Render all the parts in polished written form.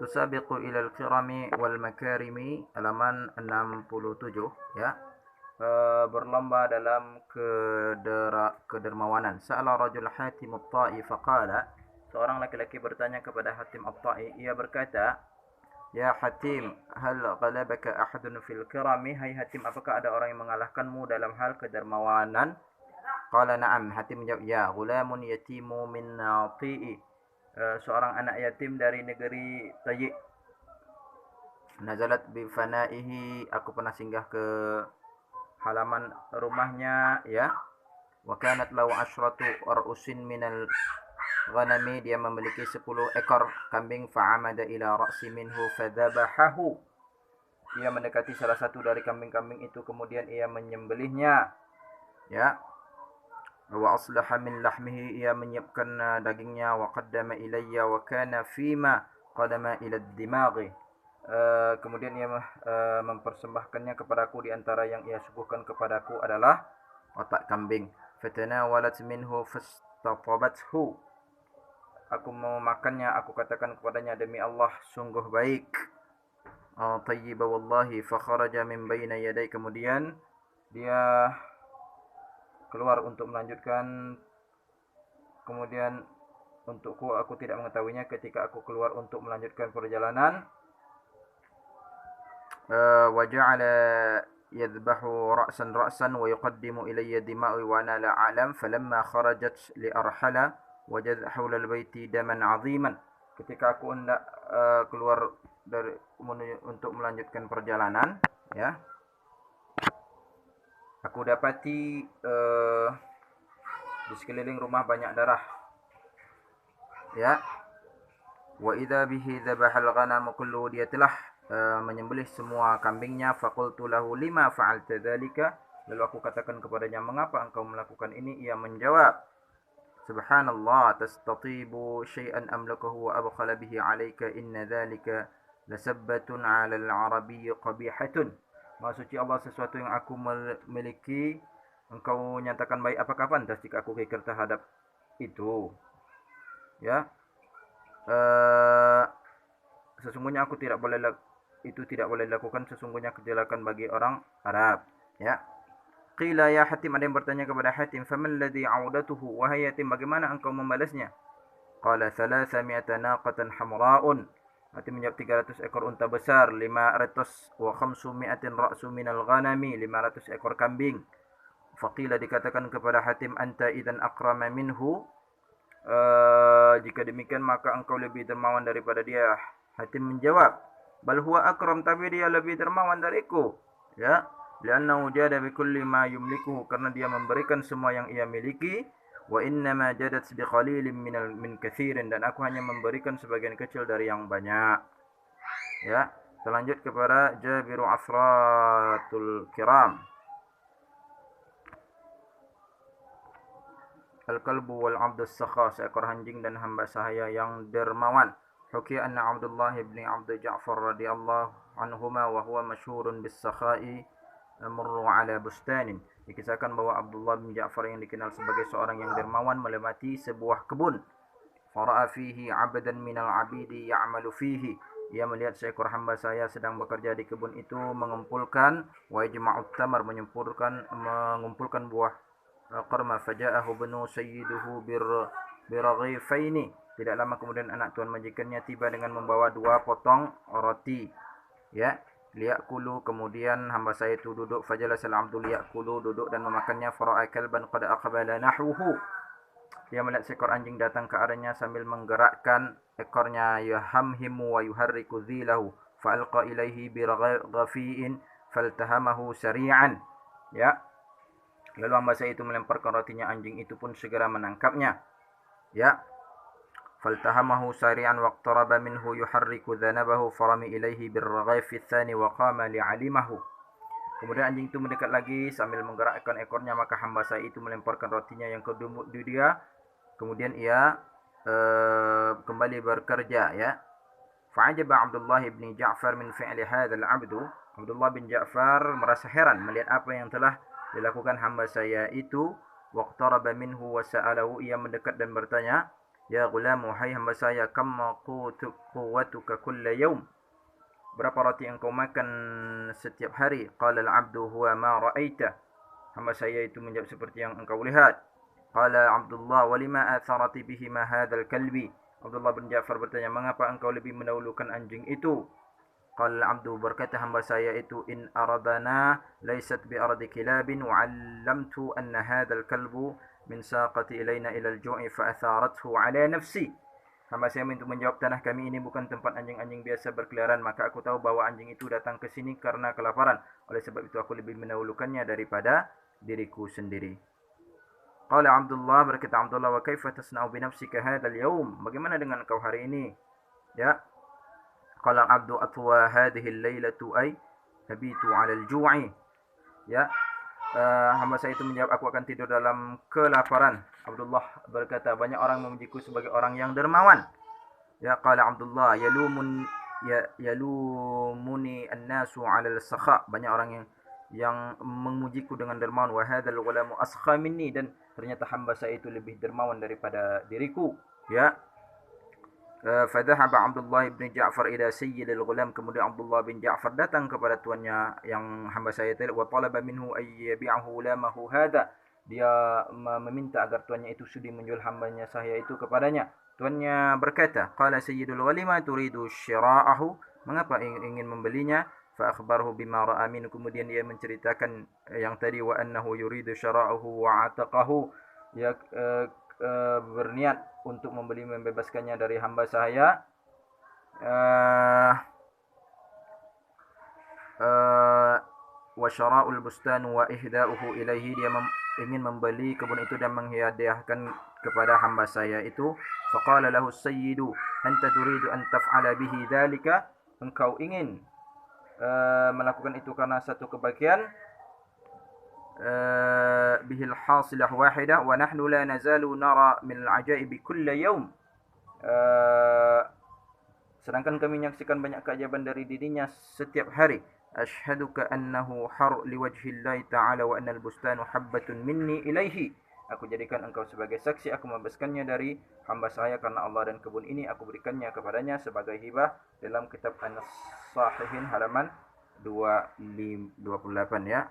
tusabiqu ilal kirami wal makarimi, halaman 67 ya. Berlomba dalam kedermawanan. Sa'ala rajul Hatim at-Ta'i faqala, seorang laki-laki bertanya kepada Hatim at-Ta'i, ia berkata, ya Hatim, hal ghalabaka ahadun fil kirami? Hai Hatim, apakah ada orang yang mengalahkanmu dalam hal kedermawanan? Qala na'am. Hatim menjawab, ya, gulamun yatimu min Ti'i, seorang anak yatim dari negeri Tayi. Nazalat bi fanaihi, aku pernah singgah ke halaman rumahnya ya. Wa kanat lahu asyratu ra'usin minal ghanami, dia memiliki 10 ekor kambing. Fa'amada ila ra'si minhu fadhabahahu, ia mendekati salah satu dari kambing-kambing itu, kemudian ia menyembelihnya ya. Wa aslaha min lahmihi, ia menyiapkan dagingnya. Wa qaddama ilayya wa kana fima qadama ila ad-dimaghi, kemudian ia mempersembahkannya kepadaku, di antara yang ia suguhkan kepadaku adalah otak kambing. Fatanawalat minhu fastatabathu, aku mau makannya, aku katakan kepadanya, demi Allah sungguh baik. Tayyiba wallahi, fa kharaja min baina yaday, kemudian dia keluar untuk melanjutkan. Kemudian untukku, aku tidak mengetahuinya ketika aku keluar untuk melanjutkan perjalanan. Wa ja'ala yadhbahu ra'san wa yuqaddimu ilayya dima'i wa ana la a'lam, falamma kharajat li arhala wajad hawla al-baiti daman 'aziman. Ketika aku hendak keluar dari untuk melanjutkan perjalanan ya, aku dapati di sekeliling rumah banyak darah ya. Wa idza bihi dzabahal ghanam kullu, dia telah menyembelih semua kambingnya. Faqultu lahu lima fa'alta dzalika, lalu aku katakan kepadanya, mengapa engkau melakukan ini? Ia menjawab, subhanallah, tastatibu syai'an amlakahu wa abkhala bihi 'alaika, inna dzalika lasabbatun 'ala al-'arabiy qabihatun. Maha suci Allah, sesuatu yang aku miliki engkau nyatakan baik, apakah pantas jika aku kikir terhadap itu ya. Sesungguhnya aku tidak boleh dilakukan, sesungguhnya kejelekan bagi orang Arab ya. Qila ya Hatim, ada yang bertanya kepada Hatim, faman ladzi 'audatuhu, wahai Hatim, bagaimana engkau membalasnya? Qala 300 naqatan hamra'un, Hatim menjawab 300 ekor unta besar. 500 wa 500 ra'su minal ghanami, 500 ekor kambing. Faqila, dikatakan kepada Hatim, anta idzan akrama minhu, jika demikian maka engkau lebih dermawan daripada dia. Hatim menjawab, bal huwa akram, tapi dia lebih dermawan dariku ya. Li'annahu jada bi kulli ma yumlikuhu, karena dia memberikan semua yang ia miliki. Wa inna ma jadat bi qalilin min katsirin, dan aku hanya memberikan sebagian kecil dari yang banyak ya. Selanjut kepada Jabiru Afratul Kiram. Al-kalbu wal 'abdus sakha, seekor anjing dan hamba sahaya yang dermawan. Hukiya anna Abdullah ibn Abd Ja'far radhiyallahu anhuma wa huwa masyhurun bis sakha'i murru 'ala bustanin. Dikisahkan bahwa Abdullah bin Ja'far yang dikenal sebagai seorang yang dermawan melewati sebuah kebun. Fara'a fihi 'abdan minal 'abidi ya'malu fihi, ia melihat seekor hamba saya sedang bekerja di kebun itu, mengumpulkan wa yajma'ut tamar, mengumpulkan buah qarma. Faja'ahu banu sayyiduhu biraghifaini, tidak lama kemudian anak tuan majikannya tiba dengan membawa 2 potong roti ya. Liyakulu, kemudian hamba saya itu duduk. Fajalasal abdu liyakulu, duduk dan memakannya. Fara'a kalban qad aqbala nahwuhu, dia melihat seekor anjing datang ke arahnya sambil menggerakkan ekornya. Yahamhimu wa yuharriku dhilahu fa'alqa ilaihi biraghafiin faltahamahu sari'an ya. Lalu hamba saya itu melemparkan rotinya, anjing itu pun segera menangkapnya ya. Faltahamahu sari'an waqtaraba minhu yuharriku dhanabahu farami ilaihi birraghafi tsani wa qama li'alimahu. Kemudian anjing itu mendekat lagi sambil menggerakkan ekornya, maka hamba saya itu melemparkan rotinya yang kedua di dia. Kemudian ia kembali bekerja ya. Fa'ajaba Abdullah bin Ja'far min fi'li hadzal 'abdu, Abdullah bin Ja'far merasa heran melihat apa yang telah dilakukan hamba saya itu. Waqtaraba minhu wa sa'alahu, ia mendekat dan bertanya, Ya gulam, wahai hamba saya, kam quwwatuka kulla yawm? Berapa roti yang kau makan setiap hari? Qala al-'abdu huwa ma ra'aita. Hamba saya itu menjawab seperti yang engkau lihat. Qala Abdullah, walima atharati bihi ma hadzal kalbi? Abdullah bin Ja'far bertanya, mengapa engkau lebih mendahulukan anjing itu? Qala Abdu, berkata hamba saya itu, in aradana laysat bi ardi kilabin wa 'allamtu anna hadzal kalbu min saqati ilaina ila al-ju'i fa atharathu 'ala nafsi. Hamba saya untuk menjawab, tanah kami ini bukan tempat anjing-anjing biasa berkeliaran, maka aku tahu bahwa anjing itu datang ke sini karena kelaparan. Oleh sebab itu aku lebih mendahulukannya daripada diriku sendiri. Qala Abdullah, berkata Abdullah, wa kaifa tasna'u bi nafsika hadzal yawm? Bagaimana dengan kau hari ini? Ya. Qala Abdu, atwa hadhihi al-lailatu ay habitu 'ala al-ju'i. Ya. Hamba saya itu menjawab, aku akan tidur dalam kelaparan. Abdullah berkata, banyak orang memujiku sebagai orang yang dermawan. Ya, qala Abdullah, yalumuni an-nasu 'ala al-sakha. Banyak orang yang memujiku dengan dermawan. Wa hadzal ghulamu askha minni, dan ternyata hamba saya itu lebih dermawan daripada diriku. Ya. Fadhahaba Abdullah bin Ja'far ila sayyidil ghulam. Kemudian Abdullah bin Ja'far datang kepada tuannya yang hamba saya itu, wa talaba minhu ay yabi'ahu lamahu hadha. Dia meminta agar tuannya itu sudi menjual hambanya saya itu kepadanya. Tuannya berkata, qala sayyidul ghalima turidu syira'ahu? Mengapa ingin membelinya? Fa akhbarahu bima ra'a min. Kemudian dia menceritakan yang tadi, wa annahu yuridu syira'ahu wa 'ataqahu. Ya, berniat untuk membeli, membebaskannya dari hamba saya. Wa syara'ul bustan wa ihda'uhu ilaihi. Dia ingin membeli kebun itu dan menghadiahkan kepada hamba saya itu. Faqala lahu sayyidu, anta turidu an taf'ala bihi dhalika? Engkau ingin melakukan itu karena satu kebahagiaan. به الحاصلة واحدة ونحن لا نزال نرى من العجائب كل يوم. Sedangkan kami menyaksikan banyak keajaiban dari dirinya setiap hari. Ashhaduka annahu har liwajhillahi ta'ala wa annal bustanu habbatun minni ilaihi. Aku jadikan engkau sebagai saksi, aku membebaskannya dari hamba saya karena Allah, dan kebun ini aku berikannya kepadanya sebagai hibah. Dalam kitab An-Sahihin halaman 28 ya.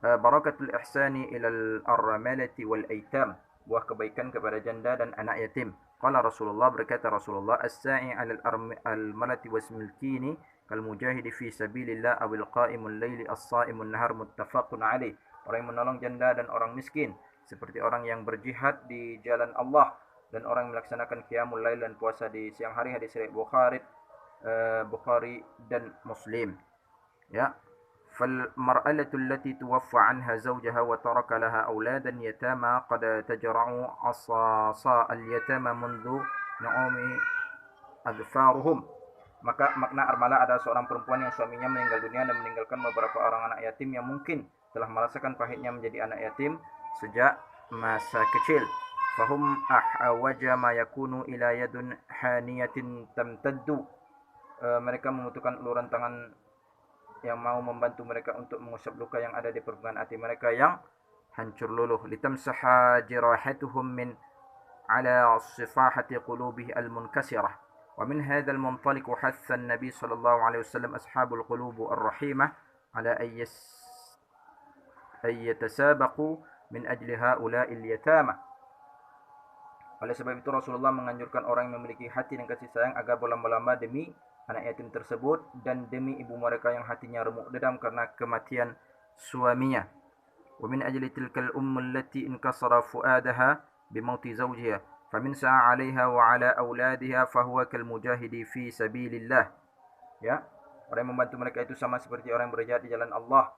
Barakatul ihsani ilal armalati wal aitam. Buah kebaikan kepada janda dan anak yatim. Qala Rasulullah, berkata Rasulullah, as-sa'i 'alal armalati wasmilkini kal mujahidi fi sabilillah awil qa'imul laili as-sa'imun nahar, muttafaqun alaih. Orang yang menolong janda dan orang miskin seperti orang yang berjihad di jalan Allah dan orang yang melaksanakan qiyamul lail dan puasa di siang hari. Hadis riwayat Bukhari dan Muslim. Ya. فالمرأة التي توفى عنها زوجها وترك لها أولادا يتامى قد تجرع عصاصاء اليتامى منذ نعوم أظفارهم. Maka makna armala adalah seorang perempuan yang suaminya meninggal dunia dan meninggalkan beberapa orang anak yatim yang mungkin telah merasakan pahitnya menjadi anak yatim sejak masa kecil. Fahum ahwaja ma yakunu ila yadun haniyatin tamtaddu. Mereka membutuhkan uluran tangan yang mau membantu mereka untuk mengusap luka yang ada di permukaan hati mereka yang hancur luluh. Litamsaha jirahatuhum min ala sifahati qulubihi al-munkasirah. Wa min hadha al-muntaliq hatha an-nabi sallallahu alaihi wasallam ashabul qulub ar-rahimah ala ay yatasabaqu min ajli haula'i al-yatama. Oleh sebab itu Rasulullah menganjurkan orang yang memiliki hati dan kasih sayang agar berlomba-lomba demi anak yatim tersebut dan demi ibu mereka yang hatinya remuk dedam karena kematian suaminya. Wa min ajli tilkal allati inkasara fuadaha bimauti zawjiha famin sa'a 'alaiha wa 'ala auladiha fahuwa kal mujahidi fi sabilillah. Ya, orang yang membantu mereka itu sama seperti orang yang berjihad di jalan Allah.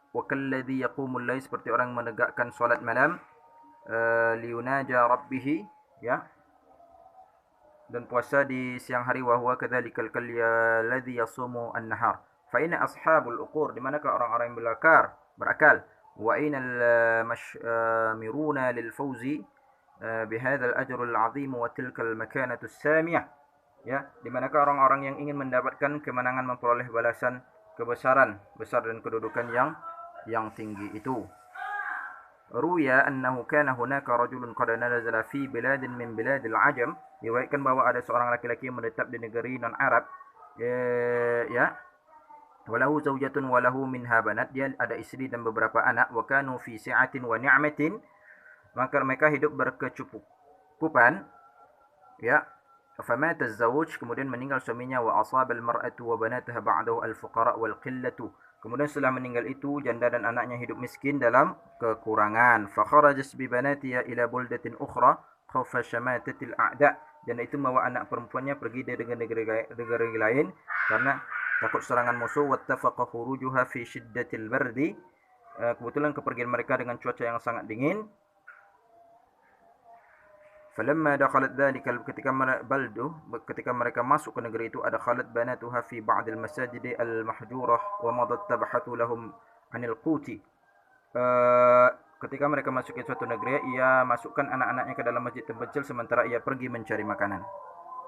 Wa kalladhi yaqumul layl, seperti orang yang menegakkan salat malam, liyunaja rabbih, ya, dan puasa di siang hari. Wa huwa kadzalikal kalladzi yasumu an-nahar. Fa inna ashabul uqur, di manakah orang-orang yang berakal. Wa ainal mashmiruna lil fawzi bihadzal ajr al-'azim wa tilka al-makanatu as-samiyah. Ya, di manakah orang-orang yang ingin mendapatkan kemenangan, memperoleh balasan kebesaran besar dan kedudukan yang tinggi itu. ruya annahu kana hunaka rajulun qad nazala fi biladin min biladil ajam, diriwayatkan bahwa ada seorang laki-laki yang menetap di negeri non Arab, ya, walahu zaujatun walahu minha banat, dia ada isteri dan beberapa anak, wa kanu fi si'atin wa ni'matin, maka mereka hidup berkecukupan, ya. Famata az-zawj, kemudian meninggal suaminya, wa asaba al-mar'atu wa banataha ba'dahu al-fuqara wal qillatu, kemudian setelah meninggal itu janda dan anaknya hidup miskin dalam kekurangan. Fa kharajat bi banatiha ila buldatin ukhra khawfa shamatatil a'da, janda itu membawa anak perempuannya pergi dari negeri lain karena takut serangan musuh. Wattafaqa khurujuha fi shiddatil bardi, kebetulan kepergian mereka dengan cuaca yang sangat dingin. Falamma dakhalat dhalika, ketika mereka masuk ke negeri itu, adkhalat banatuha fi ba'dil masajid al-mahjurah wa madat tabhatu lahum 'anil quti. Ketika mereka masuk ke suatu negeri, ia masukkan anak-anaknya ke dalam masjid terpencil sementara ia pergi mencari makanan.